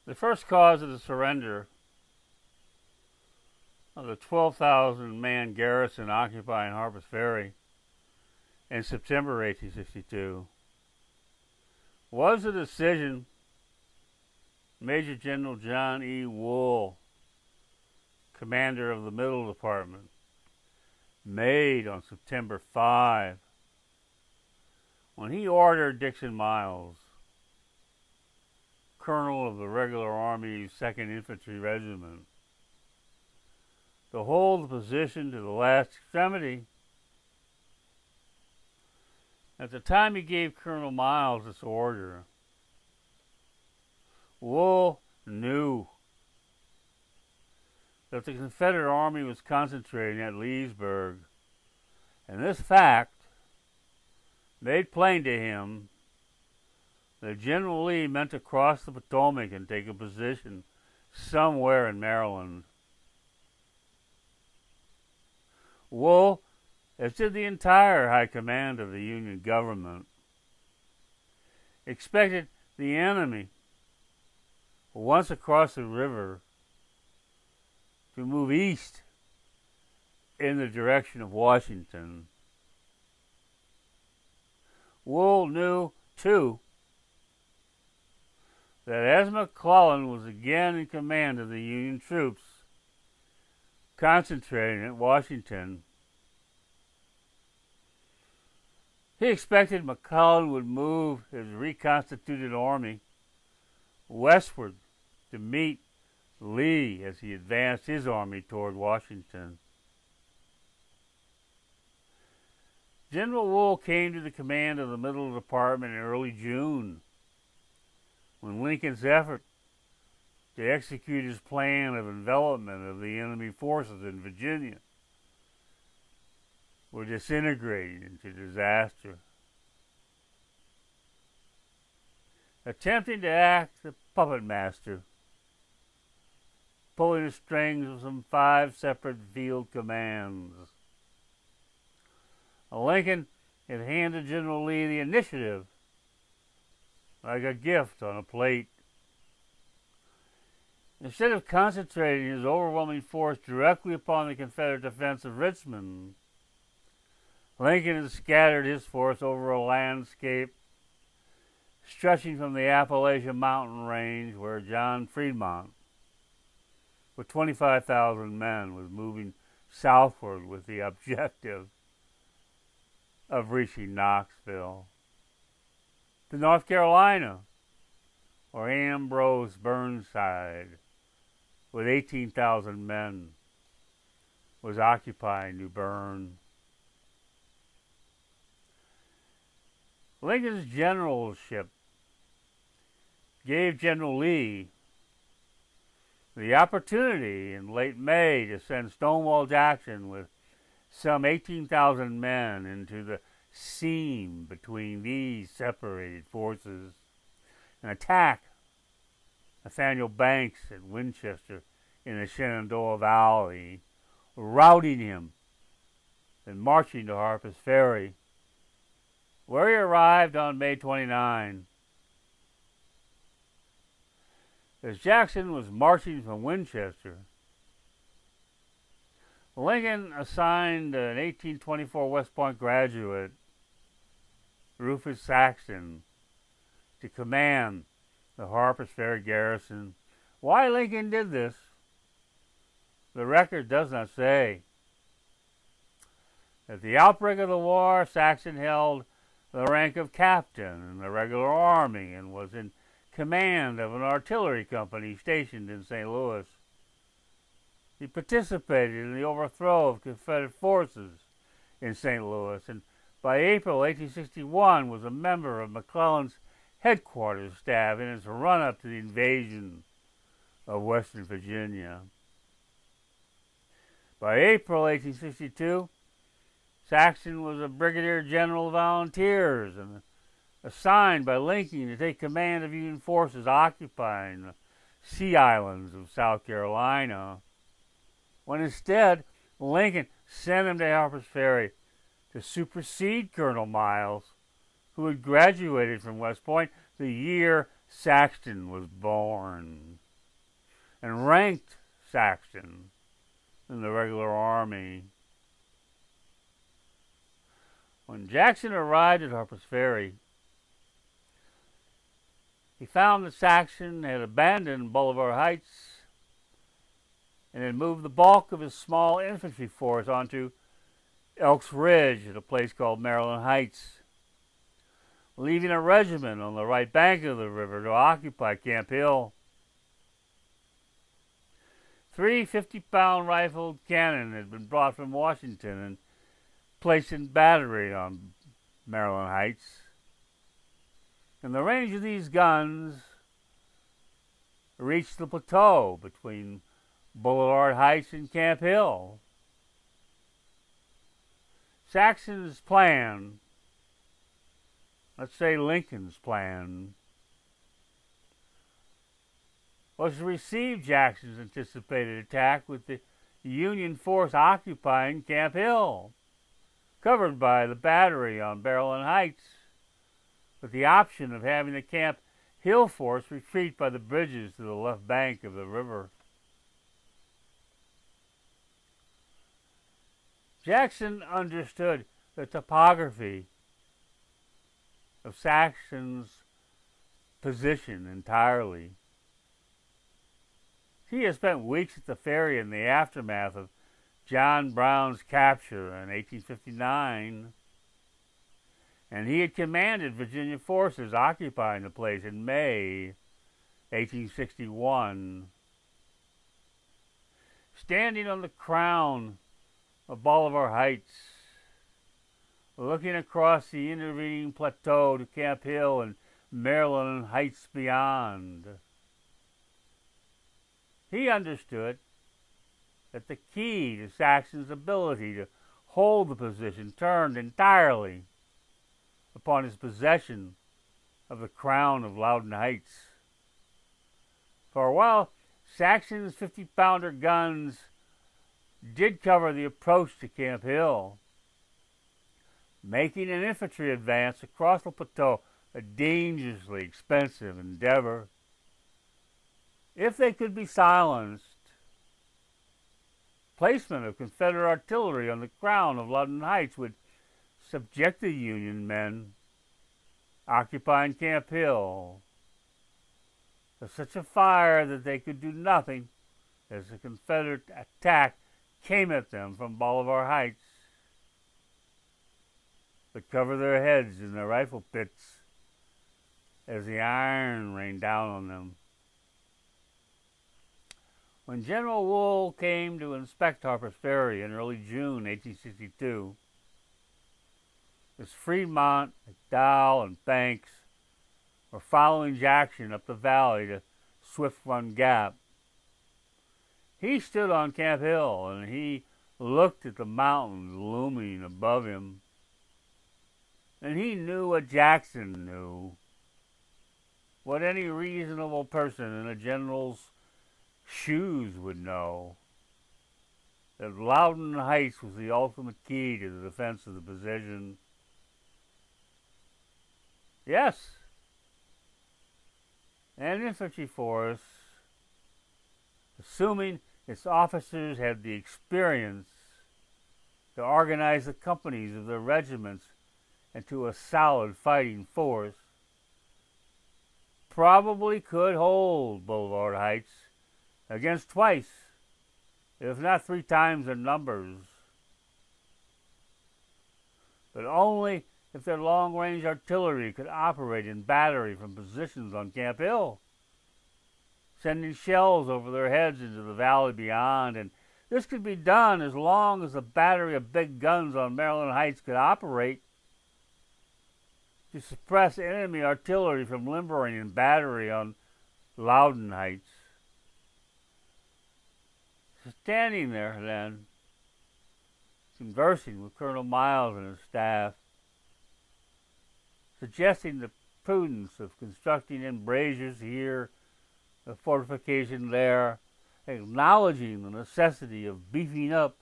The first cause of the surrender of the 12,000-man garrison occupying Harpers Ferry in September 1862 was the decision Major General John E. Wool, commander of the Middle Department, made on September 5 when he ordered Dixon Miles, colonel of the Regular Army 2nd Infantry Regiment, to hold the position to the last extremity. At the time he gave Colonel Miles this order, Wool knew that the Confederate Army was concentrating at Leesburg, and this fact made plain to him that General Lee meant to cross the Potomac and take a position somewhere in Maryland. Wool, as did the entire high command of the Union government, expected the enemy, once across the river, to move east in the direction of Washington. Wool knew, too, that as McClellan was again in command of the Union troops concentrating at Washington, he expected McClellan would move his reconstituted army westward to meet Lee as he advanced his army toward Washington. General Wool came to the command of the Middle Department in early June, when Lincoln's effort to execute his plan of envelopment of the enemy forces in Virginia were disintegrating into disaster. Attempting to act the puppet master, pulling the strings of some 5 separate field commands, Lincoln had handed General Lee the initiative like a gift on a plate. Instead of concentrating his overwhelming force directly upon the Confederate defense of Richmond, Lincoln had scattered his force over a landscape stretching from the Appalachian mountain range where John Fremont, with 25,000 men, was moving southward with the objective of reaching Knoxville, to North Carolina, where Ambrose Burnside, with 18,000 men, was occupying New Bern. Lincoln's generalship gave General Lee the opportunity in late May to send Stonewall Jackson with some 18,000 men into the seam between these separated forces and attack Nathaniel Banks at Winchester in the Shenandoah Valley, routing him and marching to Harpers Ferry, where he arrived on May 29. As Jackson was marching from Winchester, Lincoln assigned an 1824 West Point graduate, Rufus Saxton, to command the Harpers Ferry garrison. Why Lincoln did this, the record does not say. At the outbreak of the war, Saxton held the rank of captain in the regular army and was in command of an artillery company stationed in St. Louis. He participated in the overthrow of Confederate forces in St. Louis, and by April 1861 was a member of McClellan's headquarters staff in its run-up to the invasion of Western Virginia. By April 1862, Saxton was a brigadier general of volunteers and assigned by Lincoln to take command of Union forces occupying the Sea Islands of South Carolina, when instead Lincoln sent him to Harpers Ferry to supersede Colonel Miles, who had graduated from West Point the year Saxton was born. and ranked Saxon in the regular army. When Jackson arrived at Harper's Ferry, he found that Saxon had abandoned Bolivar Heights and had moved the bulk of his small infantry force onto Elks Ridge at a place called Maryland Heights, leaving a regiment on the right bank of the river to occupy Camp Hill. 3 50-pound rifled cannon had been brought from Washington and placed in battery on Maryland Heights. And the range of these guns reached the plateau between Boulevard Heights and Camp Hill. Saxon's plan, let's say Lincoln's plan, was to receive Jackson's anticipated attack with the Union force occupying Camp Hill, covered by the battery on Maryland Heights, with the option of having the Camp Hill force retreat by the bridges to the left bank of the river. Jackson understood the topography of Saxon's position entirely. He had spent weeks at the Ferry in the aftermath of John Brown's capture in 1859, and he had commanded Virginia forces occupying the place in May 1861. Standing on the crown of Bolivar Heights, looking across the intervening plateau to Camp Hill and Maryland Heights beyond, he understood that the key to Saxon's ability to hold the position turned entirely upon his possession of the crown of Loudon Heights. For while Saxon's 50-pounder guns did cover the approach to Camp Hill, making an infantry advance across the plateau a dangerously expensive endeavor. If they could be silenced, placement of Confederate artillery on the crown of Loudon Heights would subject the Union men occupying Camp Hill to such a fire that they could do nothing as the Confederate attack came at them from Bolivar Heights, but cover their heads in their rifle pits as the iron rained down on them. When General Wool came to inspect Harper's Ferry in early June 1862, as Fremont, McDowell, and Banks were following Jackson up the valley to Swift Run Gap, he stood on Camp Hill and he looked at the mountains looming above him. And he knew what Jackson knew, what any reasonable person in a general's shoes would know, that Loudon Heights was the ultimate key to the defense of the position. Yes, an infantry force, assuming its officers had the experience to organize the companies of their regiments into a solid fighting force, probably could hold Boulevard Heights against twice, if not 3 times their numbers, but only if their long-range artillery could operate in battery from positions on Camp Hill, sending shells over their heads into the valley beyond. And this could be done as long as a battery of big guns on Maryland Heights could operate to suppress enemy artillery from limbering in battery on Loudon Heights. Standing there then, conversing with Colonel Miles and his staff, suggesting the prudence of constructing embrasures here, a fortification there, acknowledging the necessity of beefing up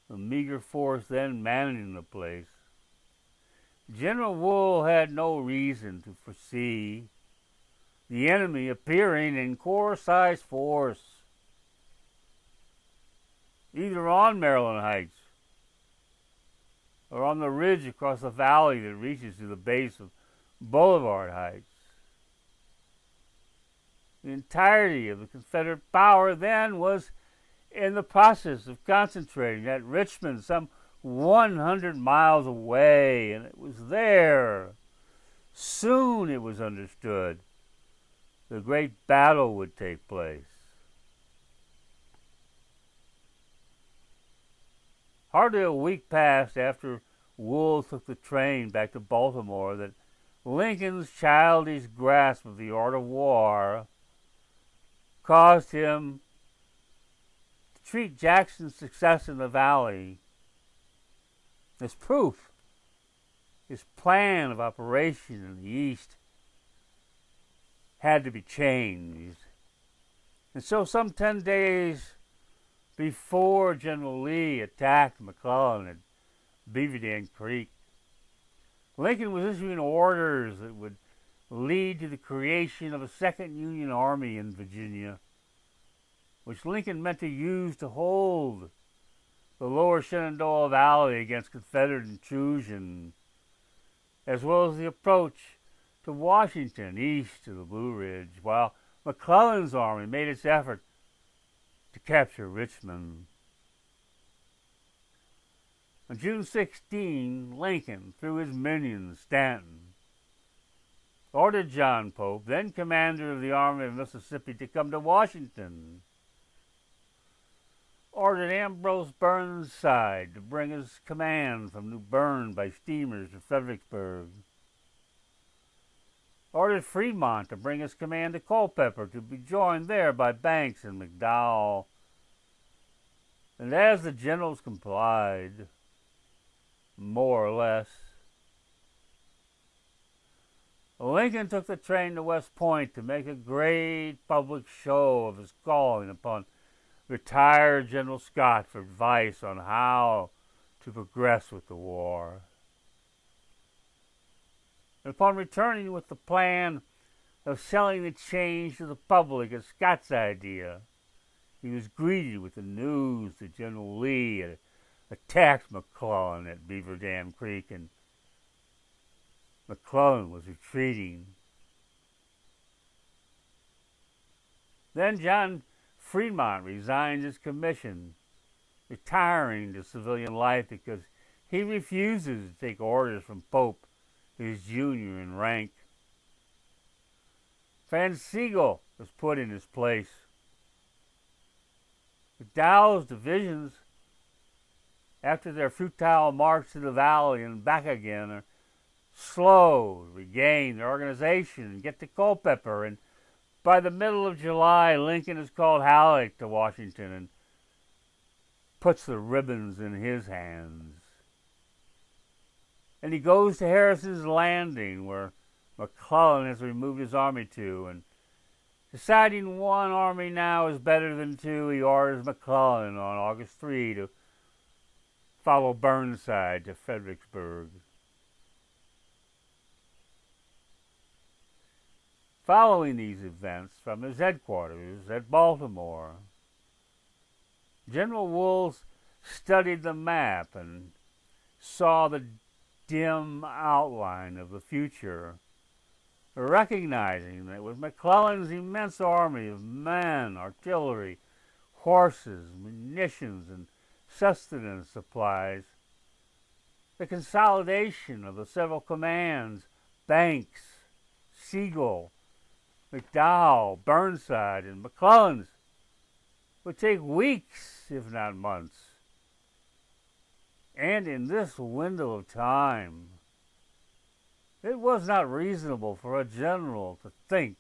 the meager force then manning the place. General Wool had no reason to foresee the enemy appearing in corps-sized force either on Maryland Heights or on the ridge across the valley that reaches to the base of Boulevard Heights. The entirety of the Confederate power then was in the process of concentrating at Richmond, some 100 miles away, and it was there. Soon, it was understood, the great battle would take place. Hardly a week passed after Wool took the train back to Baltimore that Lincoln's childish grasp of the art of war caused him to treat Jackson's success in the Valley as proof his plan of operation in the East had to be changed. And so some 10 days before General Lee attacked McClellan at Beaver Dam Creek, Lincoln was issuing orders that would lead to the creation of a second Union Army in Virginia, which Lincoln meant to use to hold the lower Shenandoah Valley against Confederate intrusion, as well as the approach to Washington east of the Blue Ridge, while McClellan's army made its effort to capture Richmond. On June 16, Lincoln, through his minion Stanton, ordered John Pope, then commander of the Army of Mississippi, to come to Washington. Ordered Ambrose Burnside to bring his command from New Bern by steamers to Fredericksburg. Ordered Fremont to bring his command to Culpeper, to be joined there by Banks and McDowell. And as the generals complied, more or less, Lincoln took the train to West Point to make a great public show of his calling upon retired General Scott for advice on how to progress with the war. And upon returning with the plan of selling the change to the public as Scott's idea, he was greeted with the news that General Lee had attacked McClellan at Beaver Dam Creek and McClellan was retreating. Then John Fremont resigned his commission, retiring to civilian life because he refuses to take orders from Pope, his junior in rank. Van Siegel was put in his place. McDowell's divisions, after their futile march to the valley and back again, are slow to regain their organization and get to Culpeper, and by the middle of July, Lincoln has called Halleck to Washington and puts the ribbons in his hands. And he goes to Harrison's Landing, where McClellan has removed his army to, and deciding one army now is better than two, he orders McClellan on August 3 to follow Burnside to Fredericksburg. Following these events from his headquarters at Baltimore, General Wool studied the map and saw the dim outline of the future, recognizing that with McClellan's immense army of men, artillery, horses, munitions, and sustenance supplies, the consolidation of the several commands, Banks, Siegel, McDowell, Burnside, and McClellan's, would take weeks, if not months. And in this window of time, it was not reasonable for a general to think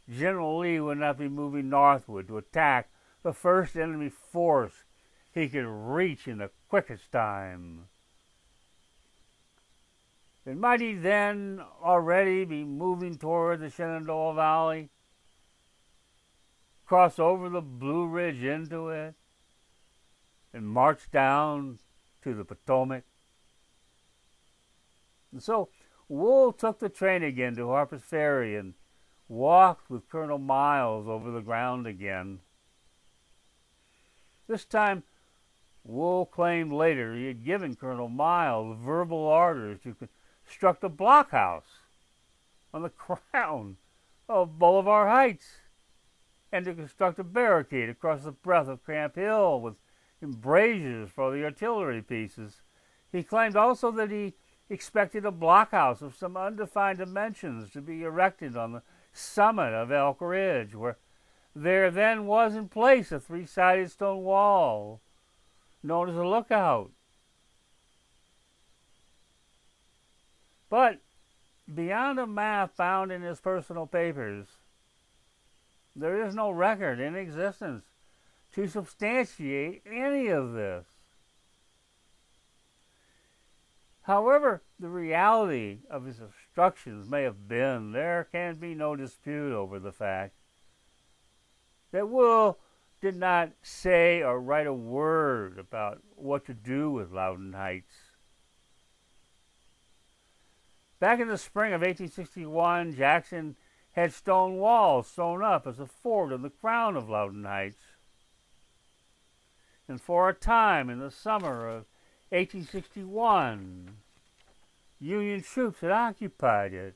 General Lee would not be moving northward to attack the first enemy force he could reach in the quickest time. And might he then already be moving toward the Shenandoah Valley, cross over the Blue Ridge into it, and march down to the Potomac? And so Wool took the train again to Harpers Ferry and walked with Colonel Miles over the ground again. This time, Wool claimed later he had given Colonel Miles verbal orders to construct a blockhouse on the crown of Boulevard Heights and to construct a barricade across the breadth of Camp Hill with embrasures for the artillery pieces. He claimed also that he expected a blockhouse of some undefined dimensions to be erected on the summit of Elk Ridge, where there then was in place a three-sided stone wall known as a lookout. But beyond a map found in his personal papers, there is no record in existence to substantiate any of this. However the reality of his instructions may have been, there can be no dispute over the fact that Wool did not say or write a word about what to do with Loudoun Heights. Back in the spring of 1861, Jackson had stone walls thrown up as a fort on the crown of Loudoun Heights. And for a time in the summer of 1861, Union troops had occupied it.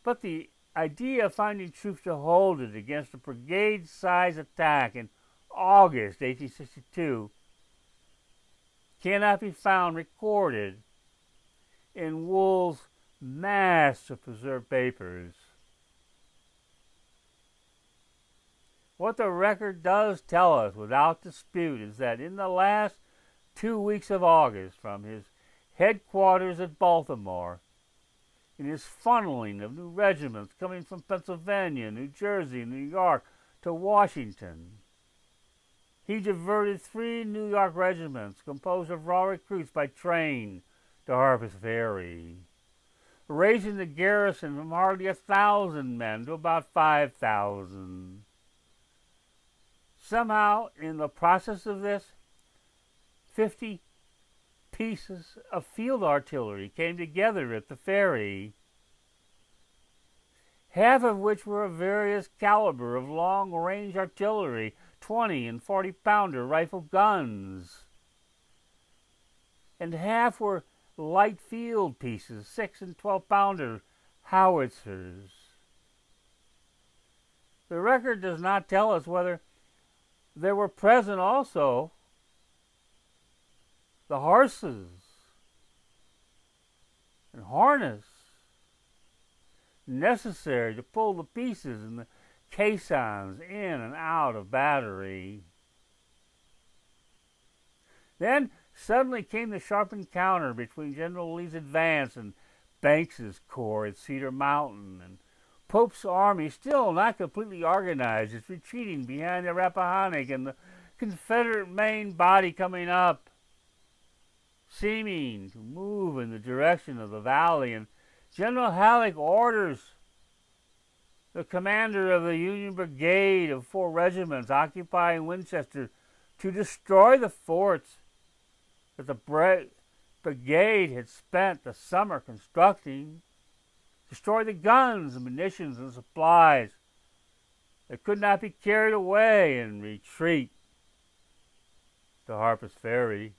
But the idea of finding troops to hold it against a brigade-size attack in August 1862 cannot be found recorded in Wool's mass of preserved papers. What the record does tell us without dispute is that in the last 2 weeks of August, from his headquarters at Baltimore, in his funneling of new regiments coming from Pennsylvania, New Jersey, New York to Washington, he diverted 3 New York regiments composed of raw recruits by train to Harpers Ferry, raising the garrison from hardly 1,000 men to about 5,000. Somehow, in the process of this, 50 pieces of field artillery came together at the ferry, half of which were of various caliber of long-range artillery, 20 and 40-pounder rifle guns, and half were light field pieces, 6 and 12-pounder howitzers. The record does not tell us whether there were present also the horses and harness necessary to pull the pieces and the caissons in and out of battery. Then suddenly came the sharp encounter between General Lee's advance and Banks's corps at Cedar Mountain, and Pope's army, still not completely organized, is retreating behind the Rappahannock, and the Confederate main body coming up, seeming to move in the direction of the valley. And General Halleck orders the commander of the Union Brigade of 4 regiments occupying Winchester to destroy the forts that the brigade had spent the summer constructing, destroy the guns and munitions and supplies that could not be carried away, and retreat to Harpers Ferry.